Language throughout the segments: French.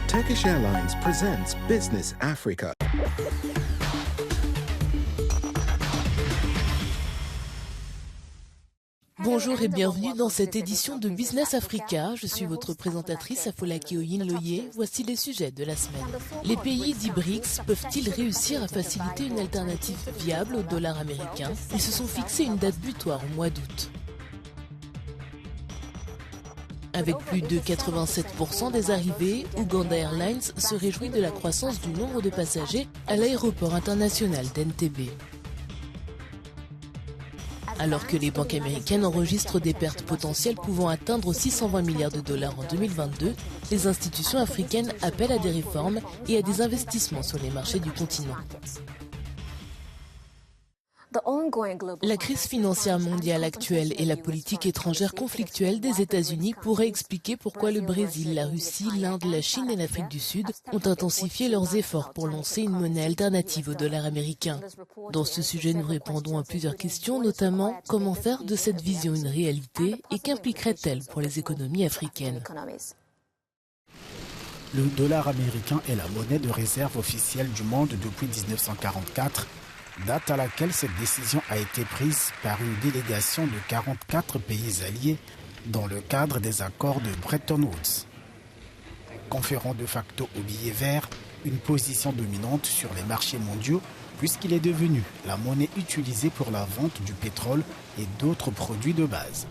Turkish Airlines presents Business Africa. Bonjour et bienvenue dans cette édition de Business Africa. Je suis votre présentatrice Afolaki Oyinloye. Voici les sujets de la semaine. Les pays dits BRICS peuvent-ils réussir à faciliter une alternative viable au dollar américain? Ils se sont fixés une date butoir au mois d'août. Avec plus de 87% des arrivées, Uganda Airlines se réjouit de la croissance du nombre de passagers à l'aéroport international d'Entebbe. Alors que les banques américaines enregistrent des pertes potentielles pouvant atteindre 620 milliards de dollars en 2022, les institutions africaines appellent à des réformes et à des investissements sur les marchés du continent. La crise financière mondiale actuelle et la politique étrangère conflictuelle des États-Unis pourraient expliquer pourquoi le Brésil, la Russie, l'Inde, la Chine et l'Afrique du Sud ont intensifié leurs efforts pour lancer une monnaie alternative au dollar américain. Dans ce sujet, nous répondons à plusieurs questions, notamment comment faire de cette vision une réalité et qu'impliquerait-elle pour les économies africaines. Le dollar américain est la monnaie de réserve officielle du monde depuis 1944. Date à laquelle cette décision a été prise par une délégation de 44 pays alliés dans le cadre des accords de Bretton Woods. Conférant de facto au billet vert une position dominante sur les marchés mondiaux puisqu'il est devenu la monnaie utilisée pour la vente du pétrole et d'autres produits de base.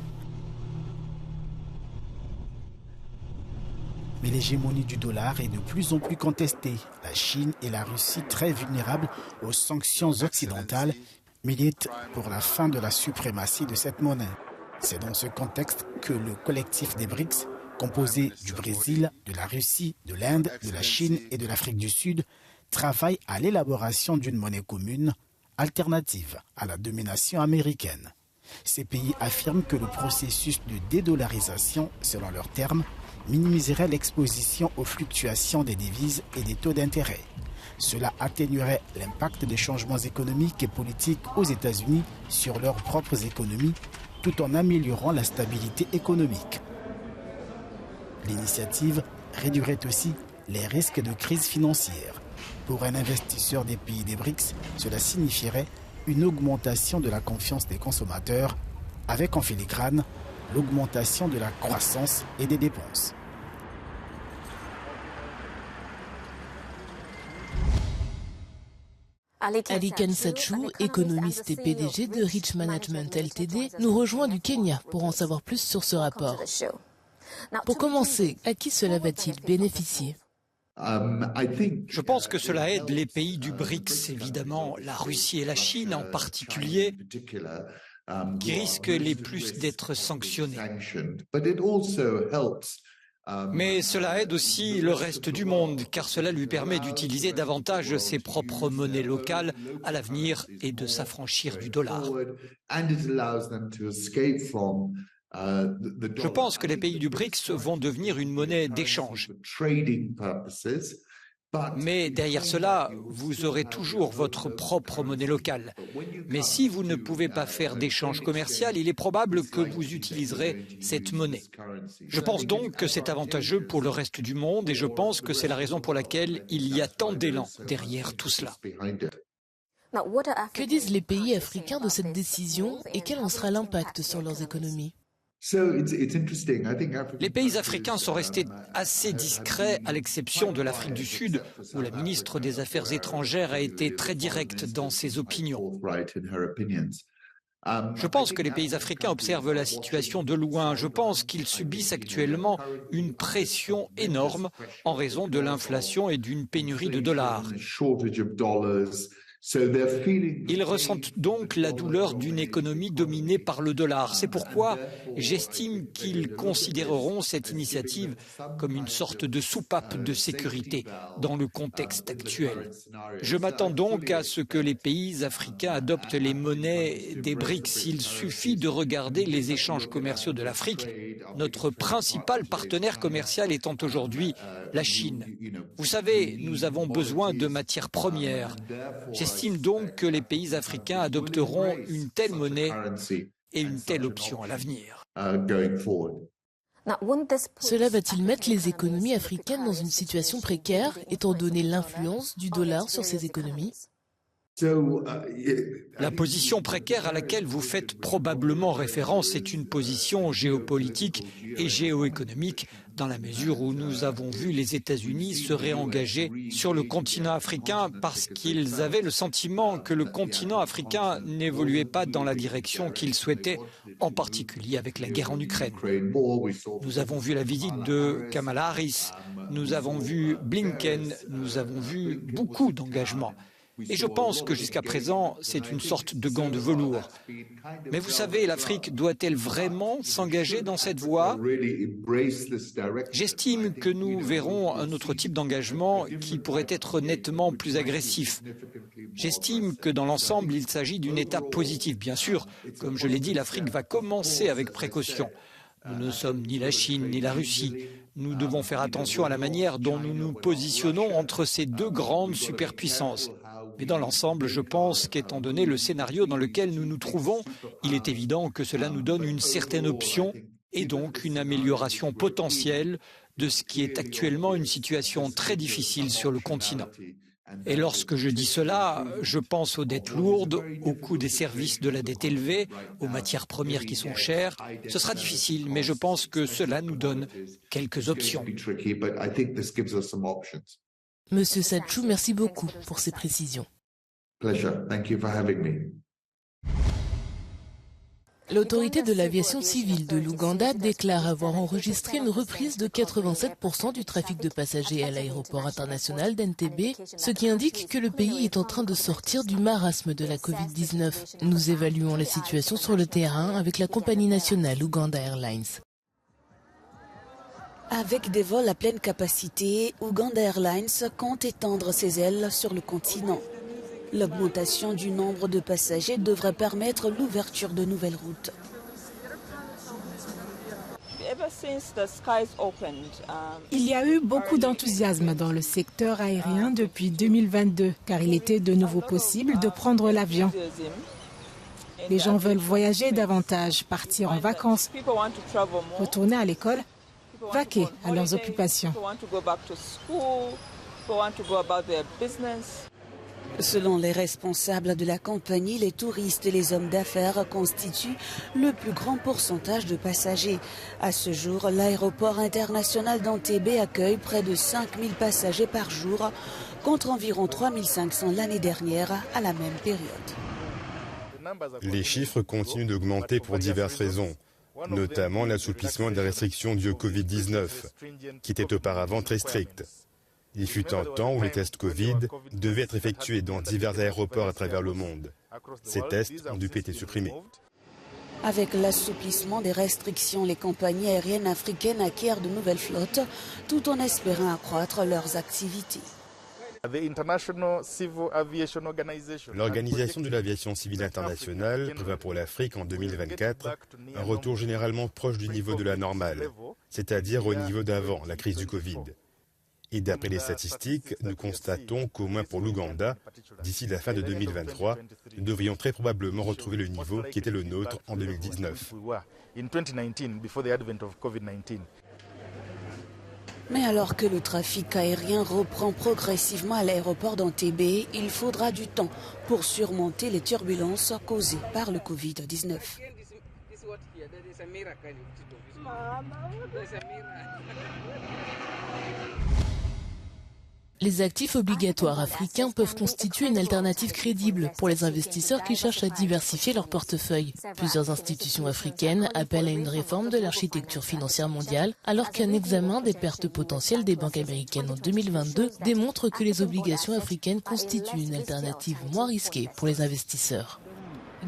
Mais l'hégémonie du dollar est de plus en plus contestée. La Chine et la Russie, très vulnérables aux sanctions occidentales, militent pour la fin de la suprématie de cette monnaie. C'est dans ce contexte que le collectif des BRICS, composé du Brésil, de la Russie, de l'Inde, de la Chine et de l'Afrique du Sud, travaille à l'élaboration d'une monnaie commune, alternative à la domination américaine. Ces pays affirment que le processus de dédollarisation, selon leurs termes, minimiserait l'exposition aux fluctuations des devises et des taux d'intérêt. Cela atténuerait l'impact des changements économiques et politiques aux États-Unis sur leurs propres économies, tout en améliorant la stabilité économique. L'initiative réduirait aussi les risques de crise financière. Pour un investisseur des pays des BRICS, cela signifierait une augmentation de la confiance des consommateurs, avec en filigrane l'augmentation de la croissance et des dépenses. Ali Kensachou, économiste et PDG de Rich Management Ltd, nous rejoint du Kenya pour en savoir plus sur ce rapport. Pour commencer, à qui cela va-t-il bénéficier ? Je pense que cela aide les pays du BRICS, évidemment la Russie et la Chine en particulier, qui risquent les plus d'être sanctionnés. Mais cela aide aussi le reste du monde, car cela lui permet d'utiliser davantage ses propres monnaies locales à l'avenir et de s'affranchir du dollar. Je pense que les pays du BRICS vont devenir une monnaie d'échange. Mais derrière cela, vous aurez toujours votre propre monnaie locale. Mais si vous ne pouvez pas faire d'échange commercial, il est probable que vous utiliserez cette monnaie. Je pense donc que c'est avantageux pour le reste du monde et je pense que c'est la raison pour laquelle il y a tant d'élan derrière tout cela. Que disent les pays africains de cette décision et quel en sera l'impact sur leurs économies ? Les pays africains sont restés assez discrets, à l'exception de l'Afrique du Sud, où la ministre des Affaires étrangères a été très directe dans ses opinions. Je pense que les pays africains observent la situation de loin. Je pense qu'ils subissent actuellement une pression énorme en raison de l'inflation et d'une pénurie de dollars. Ils ressentent donc la douleur d'une économie dominée par le dollar. C'est pourquoi j'estime qu'ils considéreront cette initiative comme une sorte de soupape de sécurité dans le contexte actuel. Je m'attends donc à ce que les pays africains adoptent les monnaies des BRICS. Il suffit de regarder les échanges commerciaux de l'Afrique, notre principal partenaire commercial étant aujourd'hui la Chine. Vous savez, nous avons besoin de matières premières. J'estime donc que les pays africains adopteront une telle monnaie et une telle option à l'avenir. Cela va-t-il mettre les économies africaines dans une situation précaire, étant donné l'influence du dollar sur ces économies ? La position précaire à laquelle vous faites probablement référence est une position géopolitique et géoéconomique dans la mesure où nous avons vu les États-Unis se réengager sur le continent africain parce qu'ils avaient le sentiment que le continent africain n'évoluait pas dans la direction qu'ils souhaitaient, en particulier avec la guerre en Ukraine. Nous avons vu la visite de Kamala Harris, nous avons vu Blinken, nous avons vu beaucoup d'engagements. Et je pense que jusqu'à présent, c'est une sorte de gant de velours. Mais vous savez, l'Afrique doit-elle vraiment s'engager dans cette voie ? J'estime que nous verrons un autre type d'engagement qui pourrait être nettement plus agressif. J'estime que dans l'ensemble, il s'agit d'une étape positive. Bien sûr, comme je l'ai dit, l'Afrique va commencer avec précaution. Nous ne sommes ni la Chine ni la Russie. Nous devons faire attention à la manière dont nous nous positionnons entre ces deux grandes superpuissances. Mais dans l'ensemble, je pense qu'étant donné le scénario dans lequel nous nous trouvons, il est évident que cela nous donne une certaine option et donc une amélioration potentielle de ce qui est actuellement une situation très difficile sur le continent. Et lorsque je dis cela, je pense aux dettes lourdes, au coût des services de la dette élevée, aux matières premières qui sont chères. Ce sera difficile, mais je pense que cela nous donne quelques options. Monsieur Sadchou, merci beaucoup pour ces précisions. L'autorité de l'aviation civile de l'Ouganda déclare avoir enregistré une reprise de 87% du trafic de passagers à l'aéroport international d'Entebbe, ce qui indique que le pays est en train de sortir du marasme de la Covid-19. Nous évaluons la situation sur le terrain avec la compagnie nationale Uganda Airlines. Avec des vols à pleine capacité, Uganda Airlines compte étendre ses ailes sur le continent. L'augmentation du nombre de passagers devrait permettre l'ouverture de nouvelles routes. Il y a eu beaucoup d'enthousiasme dans le secteur aérien depuis 2022, car il était de nouveau possible de prendre l'avion. Les gens veulent voyager davantage, partir en vacances, retourner à l'école, vaquer à leurs occupations. Selon les responsables de la compagnie, les touristes et les hommes d'affaires constituent le plus grand pourcentage de passagers. À ce jour, l'aéroport international d'Entebbe accueille près de 5000 passagers par jour, contre environ 3500 l'année dernière à la même période. Les chiffres continuent d'augmenter pour diverses raisons, notamment l'assouplissement des restrictions dues au Covid-19, qui étaient auparavant très strictes. Il fut un temps où les tests Covid devaient être effectués dans divers aéroports à travers le monde. Ces tests ont dû être supprimés. Avec l'assouplissement des restrictions, les compagnies aériennes africaines acquièrent de nouvelles flottes, tout en espérant accroître leurs activités. L'Organisation de l'aviation civile internationale prévoit pour l'Afrique en 2024 un retour généralement proche du niveau de la normale, c'est-à-dire au niveau d'avant la crise du Covid. Et d'après les statistiques, nous constatons qu'au moins pour l'Ouganda, d'ici la fin de 2023, nous devrions très probablement retrouver le niveau qui était le nôtre en 2019. Mais alors que le trafic aérien reprend progressivement à l'aéroport d'Entebbe, il faudra du temps pour surmonter les turbulences causées par le Covid-19. Les actifs obligatoires africains peuvent constituer une alternative crédible pour les investisseurs qui cherchent à diversifier leur portefeuille. Plusieurs institutions africaines appellent à une réforme de l'architecture financière mondiale, alors qu'un examen des pertes potentielles des banques américaines en 2022 démontre que les obligations africaines constituent une alternative moins risquée pour les investisseurs.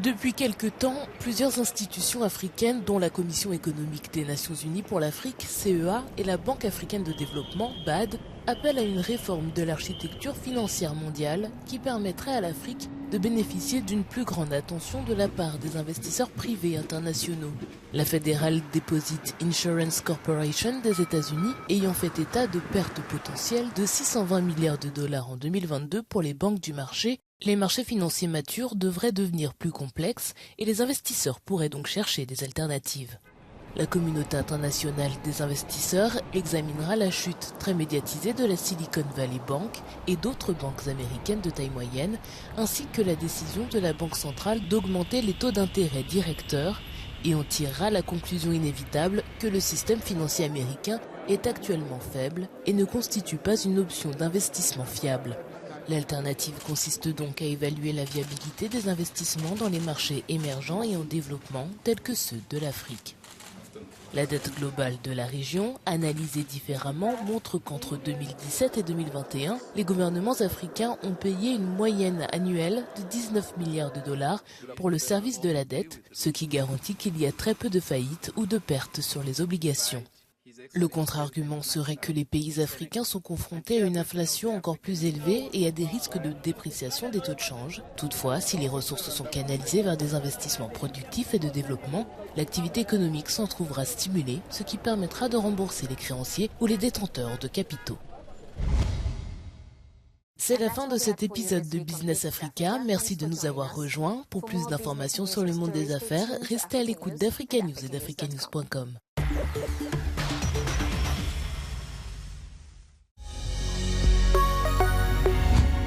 Depuis quelque temps, plusieurs institutions africaines, dont la Commission économique des Nations Unies pour l'Afrique, CEA, et la Banque africaine de développement, BAD, appellent à une réforme de l'architecture financière mondiale qui permettrait à l'Afrique de bénéficier d'une plus grande attention de la part des investisseurs privés internationaux. La Federal Deposit Insurance Corporation des États-Unis ayant fait état de pertes potentielles de 620 milliards de dollars en 2022 pour les banques du marché, les marchés financiers matures devraient devenir plus complexes et les investisseurs pourraient donc chercher des alternatives. La communauté internationale des investisseurs examinera la chute très médiatisée de la Silicon Valley Bank et d'autres banques américaines de taille moyenne, ainsi que la décision de la Banque centrale d'augmenter les taux d'intérêt directeurs, et on tirera la conclusion inévitable que le système financier américain est actuellement faible et ne constitue pas une option d'investissement fiable. L'alternative consiste donc à évaluer la viabilité des investissements dans les marchés émergents et en développement tels que ceux de l'Afrique. La dette globale de la région, analysée différemment, montre qu'entre 2017 et 2021, les gouvernements africains ont payé une moyenne annuelle de 19 milliards de dollars pour le service de la dette, ce qui garantit qu'il y a très peu de faillites ou de pertes sur les obligations. Le contre-argument serait que les pays africains sont confrontés à une inflation encore plus élevée et à des risques de dépréciation des taux de change. Toutefois, si les ressources sont canalisées vers des investissements productifs et de développement, l'activité économique s'en trouvera stimulée, ce qui permettra de rembourser les créanciers ou les détenteurs de capitaux. C'est la fin de cet épisode de Business Africa. Merci de nous avoir rejoints. Pour plus d'informations sur le monde des affaires, restez à l'écoute d'Africa News et d'africanews.com.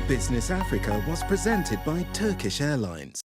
Business Africa was presented by Turkish Airlines.